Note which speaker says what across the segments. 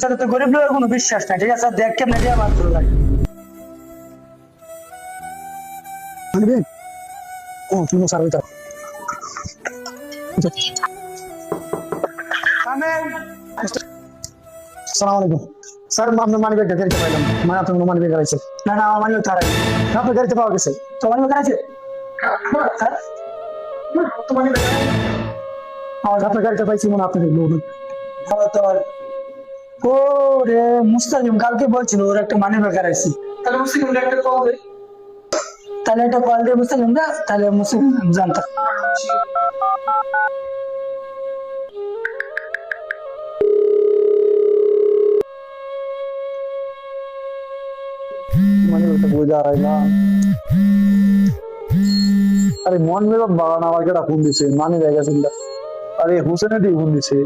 Speaker 1: সাথে তো গরিব লোকের কোনো বিশ্বাস নাই, ঠিক আছে? দেখ কেমনে দিয়ে বাদ করে লাগে।
Speaker 2: ও তুমি স্যার ওইটা আসসালামু আলাইকুম স্যার। আপনার মানি ব্যাগটা গাড়িতে পাইলাম, মানে আপনার মানি ব্যাগ আছে?
Speaker 1: না না, আমার মানি তার
Speaker 2: আপনার গাড়িতে পাওয়া গেছে?
Speaker 1: তো মানি ব্যাগ আছে।
Speaker 2: আপনার গাড়িতে পাইছি মনে আপনাদের লোক।
Speaker 1: ও রে মুস্তাকিম কালকে বলছিল ওর একটা মানি ব্যাগ আছে। তাহলে মুস্তাকিম একটা কল দে, তাহলে একটা কল দিয়ে মুস্তাকিম দা, তাহলে মুস্তাকিম জানতাম।
Speaker 2: মানি ব্যাগটা বুঝে আড়াইলাম। আরে মন মেরত বাগান আমাকে একটা ফোন দিছে, মানি ব্যাগ আছে। আরে হুসেনে দিয়ে ফোন দিছে।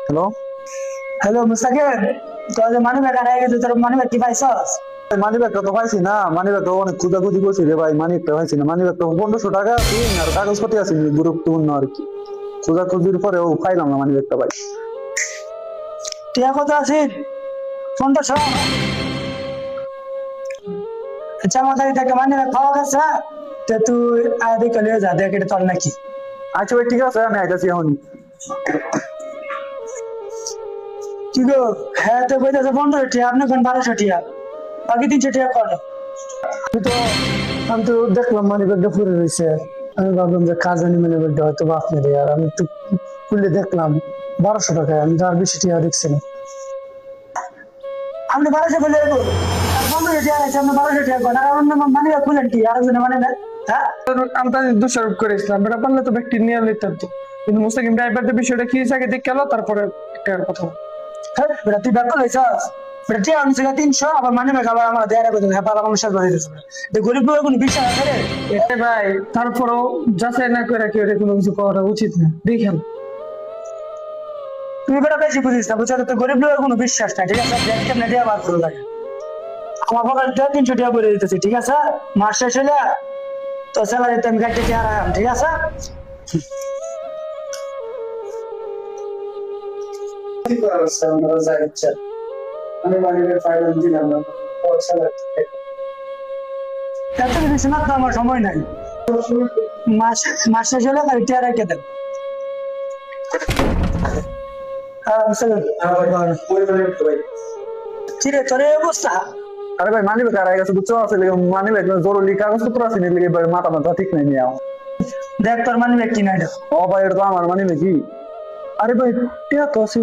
Speaker 2: হ্যালো
Speaker 1: হ্যালো মুস্তাকিম, তোর যে মানি ব্যাগ হারিয়ে গেছে, তোর মানি ব্যাগ কি পাইছস?
Speaker 2: মানি ব্যাগটা তো পাইছি না, মানি ব্যাগটা অনেক খুঁজাখুঁজি করছি রে ভাই, মানি ব্যাগটা পাইছি না। মানি ব্যাগটা 1500 টাকা আছে আর কাগজপত্র আছে গুরুত্বপূর্ণ আর কি। খোঁজাখুঁজির পরে ও পাইলাম না মানি ব্যাগটা ভাই।
Speaker 1: টিয়া কত আছে? ফোনটা সব আচ্ছা, আমার গাড়ি থেকে মানি ব্যাগ পাওয়া গেছে, তো তুই আয় দেখে লিয়ে যা, দেখ এটা তোর নাকি।
Speaker 2: আচ্ছা ভাই ঠিক আছে, আমি আইতাছি এখন।
Speaker 1: কি গো, হ্যাঁ তো কইতাছে 15 টিয়া, আপনি কোন 1200 টিয়া, বাকি 300 টিয়া করে।
Speaker 2: আমি তো দেখলাম মানি ব্যাগটা পরে রয়েছে, আমি ভাবলাম যে কাজ আনি মানি ব্যাগটা হয়তো আপনার। আর আমি তো খুলে দেখলাম 1200 টাকায়, আমি তো আর বেশি টিয়া দেখছি না।
Speaker 1: আপনি 1200 বলে দেবো, আর 15 টিয়া আছে, আপনি 1200 টিয়া করেন, আর অন্য মানি ব্যাগ খুলেন কি আর জন্য মানে না? হ্যাঁ
Speaker 3: আমি তাদের দোষারোপ করেছিলাম, বেটা পারলে তো ব্যক্তি নিয়ে নিতাম তো, কিন্তু মুস্তাকিম ড্রাইভারদের বিষয়টা কি আগে দেখে গেল, তারপরে একটা কথা।
Speaker 1: হ্যাঁ বেটা, তুই ব্যাগ লাইছাস বেটা, টিয়া আমি 300, আবার মানি ব্যাগ আবার আমার দেয়ার করে হ্যাঁ পালা আমার সাথে হয়ে গেছে। তো গরিব লোকের কোনো বিশ্বাস আছে রে?
Speaker 3: এ ভাই, তারপরেও যাচাই না করে কেউ কোনো কিছু করা উচিত না, দেখেন।
Speaker 1: তুই বেটা বেশি বুঝিস না, বুঝছো? তো গরিব লোকের কোনো বিশ্বাস নাই, ঠিক আছে? দেখ কেমনে দিয়ে বাদ করে লাগে। আমার পকেটে 300 টিয়া বলে দিতেছি, ঠিক আছে? মাস শেষ হলে তো স্যালারিতে আমি গাড়িতে টিয়া রাখাম, ঠিক আছে? এত কিছু শোনার তো আমার সময় নাই। মাস মাস শেষ হলে গাড়ি টিয়া রেখে দেন। কিরে তোর এই অবস্থা?
Speaker 2: আরে ভাই মানি ব্যাগ হারাই গেছে বুঝছো, আসলে মানি ব্যাগ জরুরি কাগজপত্র আছে নিয়ে ভাই, মাথা মাথা ঠিক নাই নিয়ে।
Speaker 1: দেখ তোর মানি ব্যাগ কিনা এটা।
Speaker 2: ও ভাই এটা তো আমার মানি ব্যাগ। আরে ভাই টিয়া তো আছে।